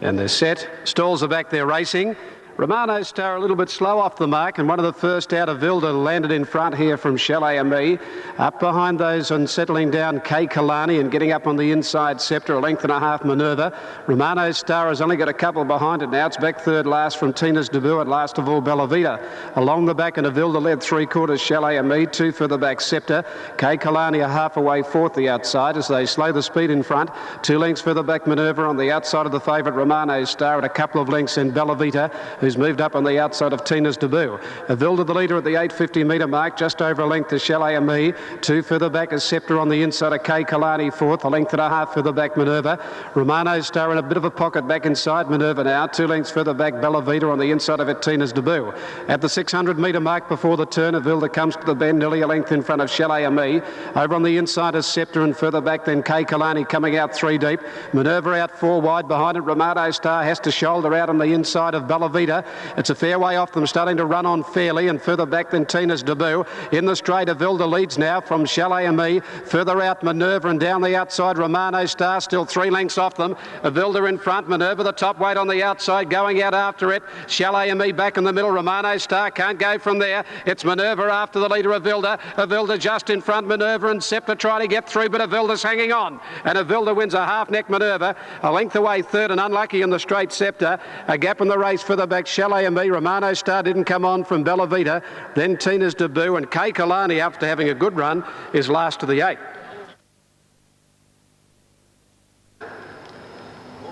And they're set. Stalls are back there racing. Romano Star a little bit slow off the mark, and one of the first out of Vilda landed in front here from Chalet Ami. Up behind those and settling down Kay Kalani and getting up on the inside Scepter, a length and a half Minerva. Romano Star has only got a couple behind it now. It's back third last from Tina's Debut, at last of all Bellavita. Along the back and a Vilda led three quarters Chalet Ami, two further back Scepter. Kay Kalani a half away fourth the outside as they slow the speed in front. 2 lengths further back Minerva on the outside of the favourite Romano Star, at a couple of lengths in Bellavita, who's moved up on the outside of Tina's Debut. Vilda the leader at the 850 metre mark, just over a length to Chalet Ami. 2 further back is Scepter on the inside of Kay Kalani fourth, a length and a half further back Minerva. Romano Star in a bit of a pocket back inside Minerva now. 2 lengths further back Bellavita on the inside of it, Tina's Debut. At the 600 metre mark before the turn, Vilda comes to the bend, nearly a length in front of Chalet Ami. Over on the inside is Scepter, and further back then Kay Kalani coming out 3 deep. Minerva out 4 wide behind it. Romano Star has to shoulder out on the inside of Bellavita. It's a fair way off them, starting to run on fairly, and further back than Tina's Debut. In the straight, Vilda leads now from Chalet Ami. Further out Minerva, and down the outside Romano Star, still 3 lengths off them. Vilda in front, Minerva the top weight on the outside, going out after it. Chalet Ami back in the middle. Romano Star can't go from there. It's Minerva after the leader of Vilda. Vilda just in front, Minerva and Scepter trying to get through, but Vilda's hanging on. And Vilda wins a half-neck Minerva, a length away third, and unlucky in the straight Scepter. A gap in the race further back Chalet Ami. Romano Star didn't come on from Bellavita. Then Tina's Debut, and Kay Kalani, after having a good run, is last of the 8.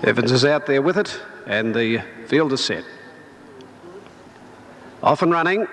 Evans is out there with it, and the field is set. Off and running.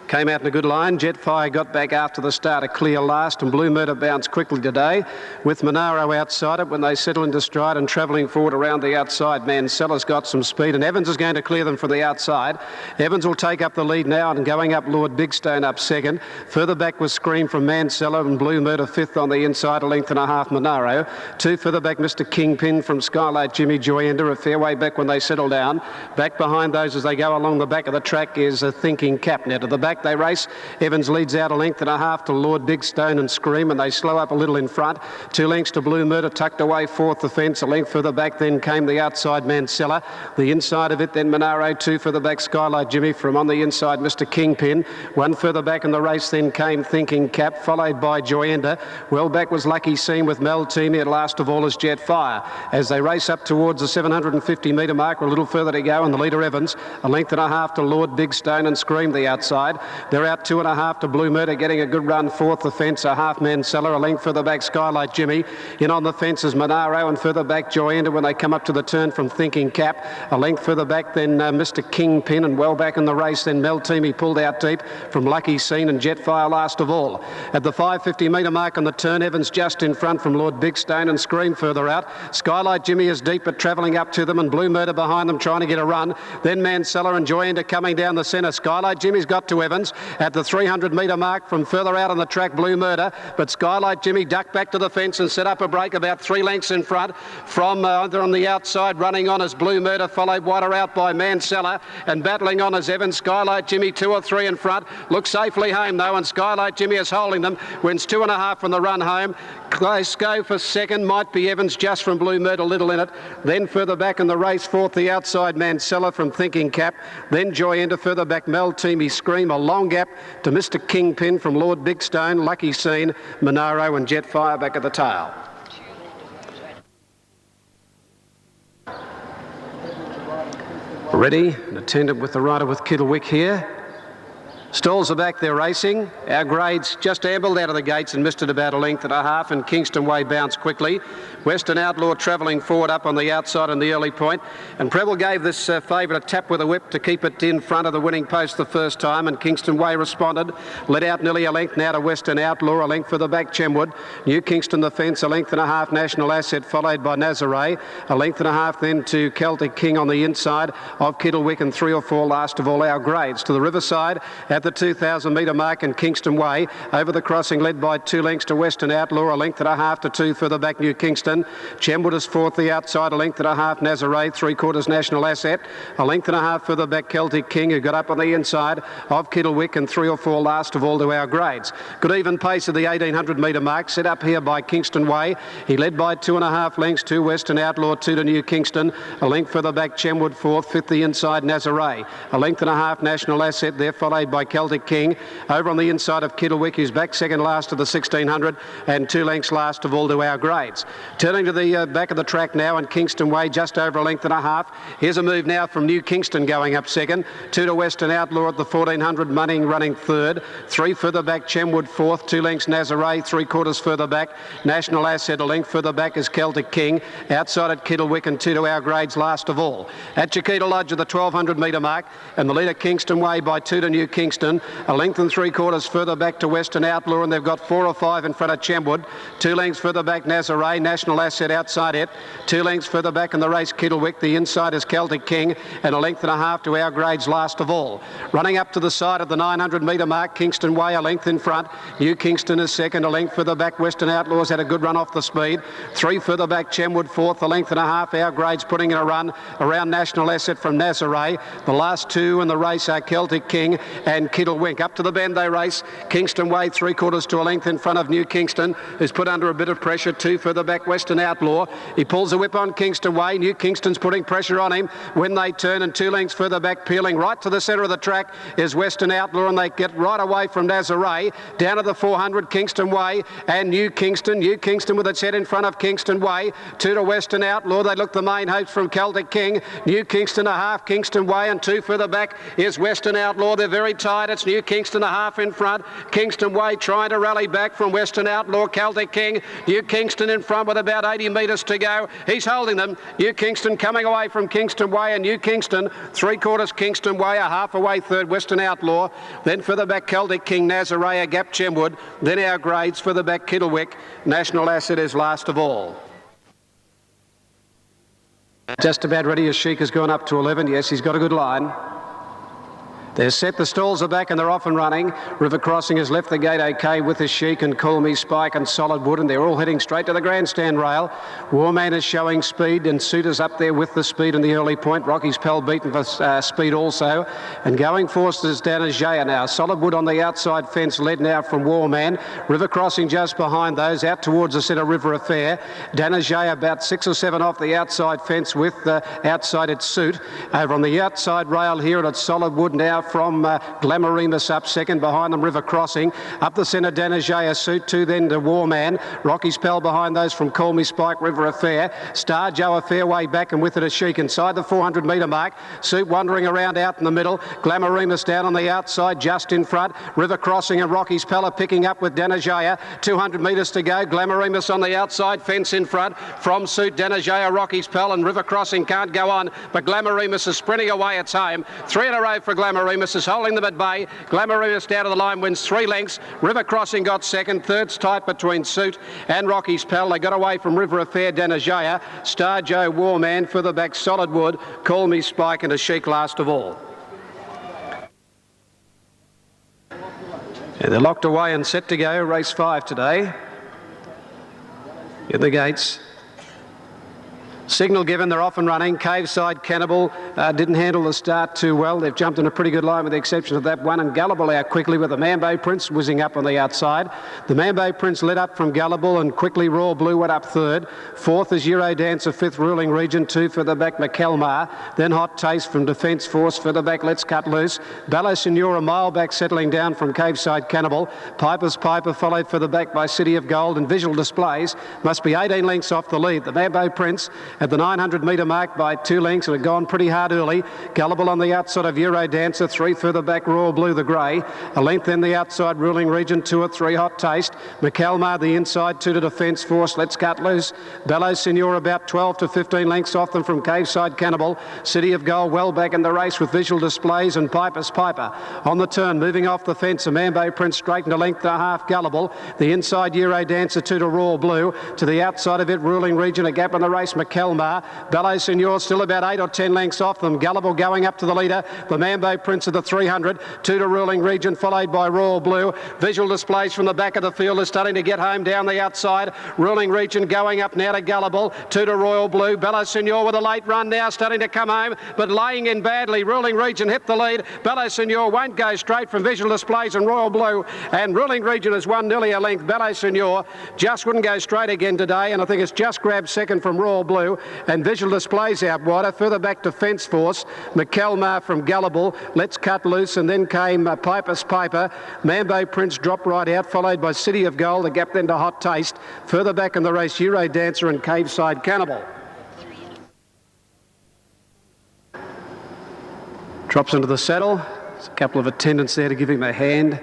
Came out in a good line. Jetfire got back after the start, a clear last, and Blue Murder bounced quickly today with Monaro outside it when they settle into stride and travelling forward around the outside. Mancella's got some speed, and Evans is going to clear them from the outside. Evans will take up the lead now, and going up Lord Bigstone up second. Further back was Scream from Mancella, and Blue Murder fifth on the inside, a length and a half Monaro. 2 further back Mr Kingpin from Skylight Jimmy Joyender, a fair way back when they settle down. Back behind those as they go along the back of the track is a Thinking Cap. Now to the back they race. Evans leads out a length and a half to Lord Bigstone and Scream, and they slow up a little in front. 2 lengths to Blue Murder, tucked away fourth the fence. A length further back then came the outside Mancella. The inside of it then Monaro. 2 further back Skylight Jimmy from on the inside Mr Kingpin. 1 further back in the race then came Thinking Cap, followed by Joyenda. Well back was Lucky Scene with Mel Teamy, at last of all is Jetfire. As they race up towards the 750 metre mark, a little further to go, and the leader Evans, a length and a half to Lord Bigstone and Scream the outside. They're out 2 and a half to Blue Murder, getting a good run fourth the fence, a half Mancella. A length further back Skylight Jimmy. In on the fence is Monaro, and further back Joyenda when they come up to the turn from Thinking Cap. A length further back then Mr Kingpin, and well back in the race then Mel Teamy pulled out deep from Lucky Scene and Jetfire last of all. At the 550 metre mark on the turn, Evans just in front from Lord Bigstone and Scream further out. Skylight Jimmy is deep but travelling up to them, and Blue Murder behind them trying to get a run. Then Mancella and Joyenda coming down the centre. Skylight Jimmy's got to Evans at the 300 metre mark from further out on the track, Blue Murder, but Skylight Jimmy ducked back to the fence and set up a break about 3 lengths in front from on the outside. Running on as Blue Murder, followed wider out by Mancella, and battling on as Evans. Skylight Jimmy 2 or 3 in front, looks safely home though, and Skylight Jimmy is holding them, wins 2 and a half from the run home. Glasgow for second, might be Evans just from Blue Murder, little in it. Then further back in the race, fourth the outside Mancella from Thinking Cap. Then Joyenda, further back Mel Teamy Scream, a long gap to Mr Kingpin from Lord Bigstone, Lucky Scene, Monaro and Jetfire back at the tail. Ready and attendant with the rider with Kittlewick here. Stalls are back there racing. Our grades just ambled out of the gates and missed it about a length and a half, and Kingston Way bounced quickly. Western Outlaw travelling forward up on the outside in the early point, and Preble gave this favourite a tap with a whip to keep it in front of the winning post the first time, and Kingston Way responded. Let out nearly a length now to Western Outlaw, a length for the back Chenwood. New Kingston the fence, a length and a half National Asset, followed by Nazare. A length and a half then to Celtic King on the inside of Kittlewick, and 3 or 4 last of all our grades. To the Riverside at the 2,000 metre mark in Kingston Way. Over the crossing, led by 2 lengths to Western Outlaw, a length and a half to 2 further back New Kingston. Chemwood is fourth, the outside, a length and a half Nazaré, 3/4 National Asset, a length and a half further back Celtic King, who got up on the inside of Kittlewick, and 3 or 4 last of all to our grades. Good even pace of the 1,800 metre mark, set up here by Kingston Way. He led by 2.5 lengths to Western Outlaw, 2 to New Kingston, a length further back Chemwood fourth, fifth the inside Nazaré, a length and a half National Asset there, followed by Celtic King. Over on the inside of Kittlewick, who's back second last to the 1,600, and 2 lengths last of all to our grades. Turning to the back of the track now, and Kingston Way just over a length and a half. Here's a move now from New Kingston going up second, 2 to Western Outlaw at the 1,400, Munning running third, 3 further back Chemwood fourth, 2 lengths Nazaré, 3/4 further back National Asset, a length further back is Celtic King, outside at Kittlewick, and 2 to our grades last of all. At Chiquita Lodge at the 1,200 metre mark, and the leader Kingston Way by 2 to New Kingston, a length and 3/4 further back to Western Outlaw, and they've got 4 or 5 in front of Chemwood, 2 lengths further back Nazaré, National Asset outside it, 2 lengths further back in the race Kittlewick, the inside is Celtic King, and a length and a half to our grades last of all. Running up to the side of the 900 metre mark, Kingston Way a length in front, New Kingston is second, a length further back Western Outlaws had a good run off the speed, 3 further back Chemwood fourth, a length and a half, our grades putting in a run around National Asset from Nazaré. The last 2 in the race are Celtic King and Kittlewick. Up to the bend they race, Kingston Way 3/4 to a length in front of New Kingston, who's put under a bit of pressure, 2 further back Western Outlaw. He pulls a whip on Kingston Way, New Kingston's putting pressure on him when they turn, and 2 lengths further back, peeling right to the centre of the track is Western Outlaw, and they get right away from Nazaré down to the 400, Kingston Way and New Kingston with its head in front of Kingston Way, 2 to Western Outlaw. They look the main hopes from Celtic King, New Kingston a half, Kingston Way, and 2 further back is Western Outlaw. They're very tight, it's New Kingston a half in front, Kingston Way trying to rally back from Western Outlaw, Celtic King, New Kingston in front with about 80 metres to go. He's holding them, New Kingston coming away from Kingston Way, and New Kingston 3/4 Kingston Way, a half away third Western Outlaw, then further back Celtic King, Nazaré, a gap Chemwood, then our grades further back Kittlewick, National Asset is last of all. Just about ready as Sheik has gone up to 11. Yes, he's got a good line. They're set, the stalls are back and they're off and running. River Crossing has left the gate okay with the Sheik and Call Me Spike and Solid Wood, and they're all heading straight to the grandstand rail. Warman is showing speed, and Suitor's up there with the speed in the early point. Rocky's Pal beaten for speed also. And going forward is Danajaya now. Solid Wood on the outside fence, led now from Warman. River Crossing just behind those, out towards the centre, River Affair. Danajaya about 6 or 7 off the outside fence with outside its Suit. Over on the outside rail here, and it's Solid Wood now from Glamorimus up second, behind them River Crossing. Up the centre, Danajaya Suit, 2 then to Warman. Rocky's Pal behind those from Call Me Spike, River Affair. Star Joe a fair way back, and with it a Sheik inside the 400 metre mark. Suit wandering around out in the middle. Glamorimus down on the outside, just in front. River Crossing and Rocky's Pal are picking up with Danajaya. 200 metres to go. Glamorimus on the outside, fence in front. From Suit, Danajaya, Rocky's Pal, and River Crossing can't go on, but Glamorimus is sprinting away. It's home. 3 in a row for Glamorimus, is holding them at bay. Glamorimus down to the line, wins 3 lengths. River Crossing got second. Third's tight between Suit and Rocky's Pal. They got away from River Affair, Danajaya. Star Joe, Warman, further back Solid Wood, Call Me Spike, and a Sheik last of all. And they're locked away and set to go. Race 5 today in the gates. Signal given, they're off and running. Caveside Cannibal didn't handle the start too well. They've jumped in a pretty good line with the exception of that one, and Gullible out quickly with the Mambo Prince whizzing up on the outside. The Mambo Prince led up from Gullible, and quickly Raw Blue went up third. Fourth is Euro Dancer, fifth Ruling Region, 2 further back McElmar. Then Hot Taste from Defence Force, further back Let's Cut Loose. Ballo Signor a mile back, settling down from Caveside Cannibal. Piper's Piper followed further back by City of Gold, and Visual Displays must be 18 lengths off the lead. The Mambo Prince at the 900 metre mark by 2 lengths and had gone pretty hard early. Gullible on the outside of Euro Dancer, 3 further back Royal Blue the Grey. A length then the outside Ruling Region, 2 or 3 Hot Taste. McElmar the inside, 2 to Defence Force, Let's Cut Loose. Bellows Signor about 12 to 15 lengths off them from Caveside Cannibal. City of Gold well back in the race with Visual Displays, and Piper's Piper on the turn, moving off the fence. A Mambo Prince straightened a length and a half Gullible. The inside Euro Dancer, 2 to Royal Blue. To the outside of it Ruling Region, a gap in the race McElmar Kelmar. Ballet Signor still about 8 or 10 lengths off them. Gullible going up to the leader. The Mambo Prince of the 300. 2 to Ruling Region, followed by Royal Blue. Visual Displays from the back of the field is starting to get home down the outside. Ruling Region going up now to Gullible. 2 to Royal Blue. Ballet Signor with a late run now, starting to come home, but laying in badly. Ruling Region hit the lead. Ballet Signor won't go straight from Visual Displays and Royal Blue, and Ruling Region has won nearly a length. Ballet Signor just wouldn't go straight again today, and I think it's just grabbed second from Royal Blue, and Visual Displays out wider. Further back Defence Force, McKelmar from Gullible, Let's Cut Loose, and then came Piper's Piper. Mambo Prince dropped right out, followed by City of Gold, the gap then to Hot Taste. Further back in the race, Euro Dancer and Caveside Cannibal. Drops into the saddle. There's a couple of attendants there to give him a hand.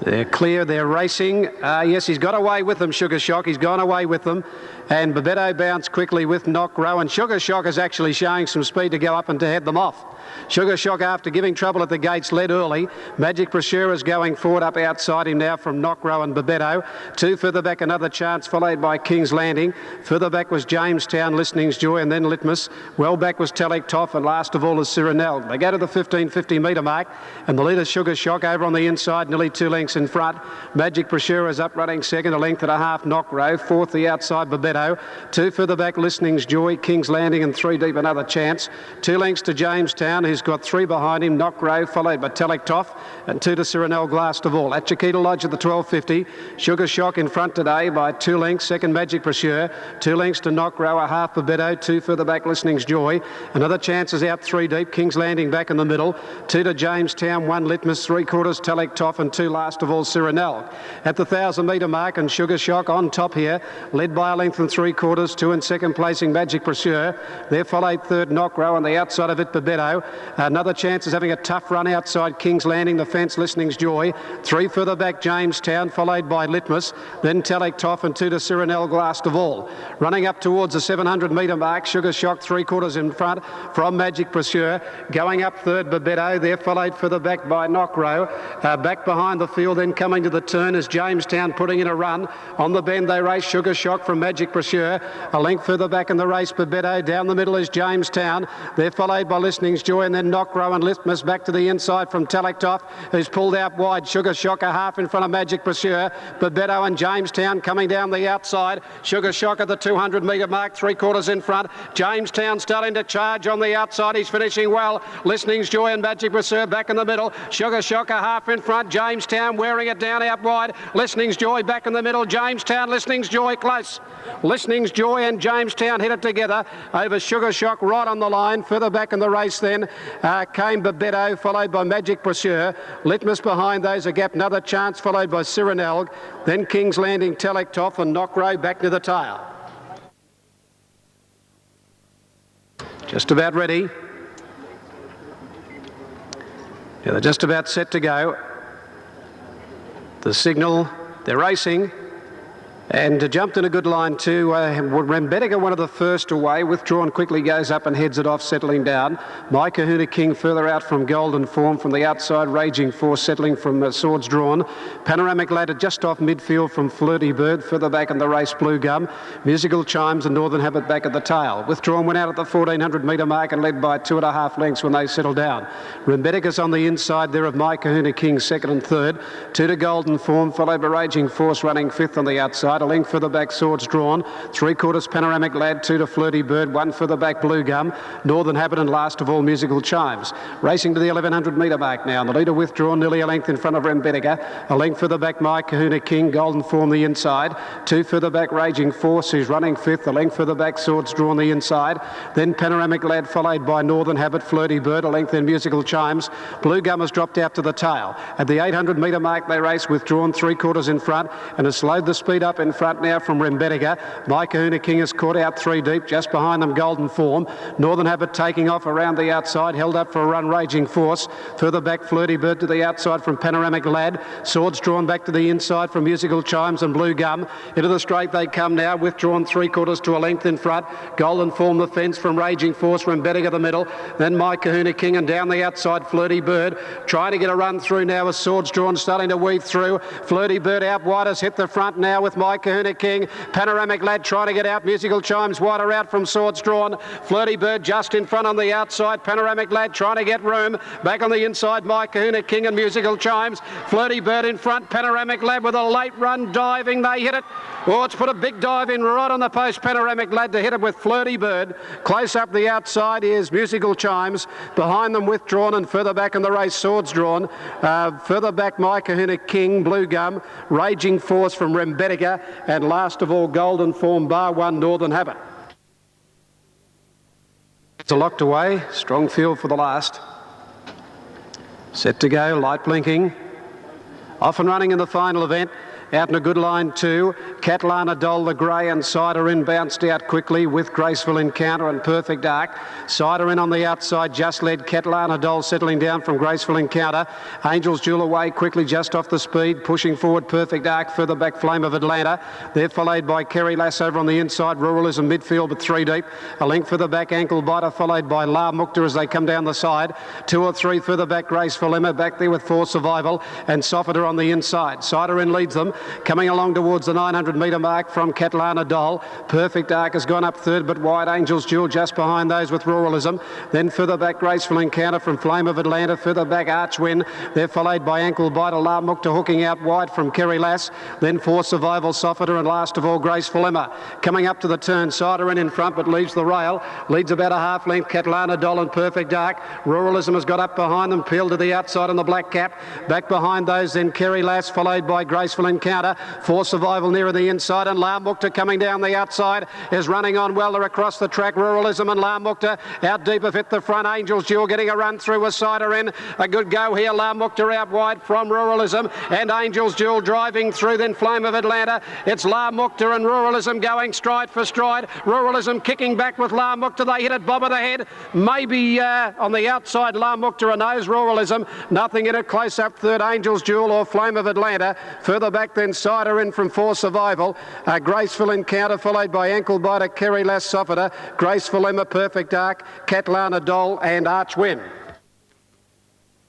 They're clear, they're racing. Yes, he's got away with them, Sugar Shock. He's gone away with them. And Babetto bounced quickly with Knock Row. And Sugar Shock is actually showing some speed to go up and to head them off. Sugar Shock, after giving trouble at the gates, led early. Magic Brochure is going forward up outside him now from Knock Row and Babetto. 2 further back, Another Chance, followed by King's Landing. Further back was Jamestown, Listening's Joy, and then Litmus. Well back was Talek Toff, and last of all is Cyrenel. They go to the 1550 metre mark, and the leader, Sugar Shock, over on the inside, nearly 2 lengths in front. Magic Brochure is up running second, a length and a half, Knock Row. Fourth, the outside, Babetto. 2 further back, Listening's Joy, King's Landing, and 3 deep, Another Chance. 2 lengths to Jamestown, who's got 3 behind him, Knock Row, followed by Talek Toff, and 2 to Cyrenel, Last of all. At Chiquita Lodge at the 1250, Sugar Shock in front today by 2 lengths. Second, Magic Brochure. 2 lengths to Knock Row, a half, Babetto. 2 further back, Listening's Joy. Another Chance is out 3 deep. King's Landing back in the middle. 2 to Jamestown, 1 Litmus, 3/4 Talek Toff, and 2 last of all, Cyrenel. At the 1,000 metre mark, and Sugar Shock on top here, led by a length and 3/4. 2 in second placing, Magic Brochure. There followed third, Knock Row, on the outside of it, Babetto. Another Chance is having a tough run outside King's Landing, the fence, Listening's Joy. 3 further back, Jamestown, followed by Litmus, then Talek Toff, and 2 to Cyrenel, Last of all. Running up towards the 700 metre mark, Sugar Shock 3/4 in front from Magic Brochure. Going up third, Babetto, there followed further back by Knock Row. Back behind the field, then coming to the turn is Jamestown putting in a run. On the bend they race Sugar Shock from Magic Brochure. A length further back in the race, Babetto. Down the middle is Jamestown. They're followed by Listening's Joy, and then Knock Row and Litmus back to the inside from Talek Toff, who's pulled out wide. Sugar Shock a half in front of Magic Brochure. Babetto and Jamestown coming down the outside. Sugar Shock at the 200 metre mark, 3/4 in front. Jamestown starting to charge on the outside. He's finishing well. Listening's Joy and Magic Brochure back in the middle. Sugar Shock a half in front. Jamestown wearing it down out wide. Listening's Joy back in the middle. Jamestown, Listening's Joy close. Listening's Joy and Jamestown hit it together over Sugar Shock right on the line. Further back in the race then came Babetto, followed by Magic Brochure. Litmus behind those, a gap, Another Chance, followed by Cyrenel. Then King's Landing, Talek Toff, and Knock Row back to the tail. Just about ready. Yeah, they're just about set to go. The signal, they're racing. And jumped in a good line too. Rembetica, one of the first away, withdrawn quickly, goes up and heads it off, settling down. My Kahuna King further out from Golden Form, from the outside, Raging Force settling from Swords Drawn. Panoramic Ladder just off midfield from Flirty Bird, further back in the race, Blue Gum. Musical Chimes and Northern Habit back at the tail. Withdrawn went out at the 1400 metre mark and led by 2.5 lengths when they settled down. Rembetica's on the inside there of My Kahuna King, second and third. 2 to Golden Form, followed by Raging Force running fifth on the outside. A length further back, Swords Drawn. 3/4 Panoramic Lad, 2 to Flirty Bird, 1 further back, Blue Gum. Northern Habit, and last of all, Musical Chimes. Racing to the 1100 metre mark now. The leader withdrawn nearly a length in front of Rembetica. A length further back, My Kahuna King, Golden Form the inside. 2 further back, Raging Force, who's running fifth. A length further back, Swords Drawn the inside. Then Panoramic Lad, followed by Northern Habit, Flirty Bird. A length in Musical Chimes. Blue Gum has dropped out to the tail. At the 800 metre mark, they race withdrawn 3/4 in front and has slowed the speed up in front now from Rembetica. My Kahuna King has caught out 3 deep, just behind them Golden Form. Northern Habit taking off around the outside, held up for a run, Raging Force. Further back, Flirty Bird to the outside from Panoramic Lad. Swords Drawn back to the inside from Musical Chimes and Blue Gum. Into the straight they come now, withdrawn 3/4 to a length in front. Golden Form the fence from Raging Force, Rembetica the middle. Then My Kahuna King, and down the outside, Flirty Bird. Trying to get a run through now with Swords Drawn starting to weave through. Flirty Bird out wide has hit the front now with My My Kahuna King. Panoramic Lad trying to get out. Musical Chimes wider out from Swords Drawn. Flirty Bird just in front on the outside. Panoramic Lad trying to get room. Back on the inside, My Kahuna King and Musical Chimes. Flirty Bird in front. Panoramic Lad with a late run diving. They hit it. Oh, it's put a big dive in right on the post. Panoramic Lad to hit it with Flirty Bird. Close up the outside is Musical Chimes. Behind them Withdrawn, and further back in the race Swords Drawn. Further back My Kahuna King, Blue Gum, Raging Force from Rembetica, and last of all Golden Form Bar One Northern Habit. It's a locked away. Strong field for the last. Set to go, light blinking. Off and running in the final event. Out in a good line too. Catlana Doll, the grey, and Cider In bounced out quickly with Graceful Encounter and Perfect Arc. Cider In on the outside just led. Catlana Doll settling down from Graceful Encounter. Angel's Jewel away quickly just off the speed. Pushing forward Perfect Arc. Further back Flame of Atlanta. They're followed by Kerry Lass over on the inside. Ruralism midfield but 3 deep. A length further back Ankle Biter followed by La Mukta as they come down the side. 2 or 3 further back Graceful Emma. Back there with For Survival and Softer on the inside. Cider In leads them. Coming along towards the 900 metre mark from Catlana Doll. Perfect Arc has gone up third but wide. Angel's Jewel just behind those with Ruralism. Then further back Graceful Encounter from Flame of Atlanta. Further back Archwin. They're followed by Ankle Biter. La Mukta hooking out wide from Kerry Lass. Then For Survival, Softer, and last of all Graceful Emma. Coming up to the turn, Cider in front but leaves the rail. Leads about a half length Catlana Doll and Perfect Arc. Ruralism has got up behind them. Peeled to the outside on the black cap. Back behind those then Kerry Lass followed by Graceful Encounter. For Survival nearer the inside, and La Mukta coming down the outside is running on well. They're across the track. Ruralism and La Mukta out deep have hit the front. Angel's Jewel getting a run through with Cider In. A good go here. La Mukta out wide from Ruralism and Angel's Jewel driving through. Then Flame of Atlanta. It's La Mukta and Ruralism going stride for stride. Ruralism kicking back with La Mukta. They hit it bob of the head. Maybe on the outside La Mukta and nose Ruralism. Nothing in it. Close up third Angel's Jewel or Flame of Atlanta. Further back then Cider In from For Survival. Graceful Encounter followed by Ankle Biter, Kerry Lass, Softer, Graceful Emma, Perfect Arc, Catlana Doll and Archwin.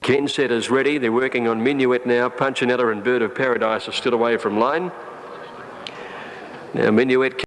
Ken setters ready. They're working on Minuet now. Punchinella and Bird of Paradise are still away from line. Now Minuet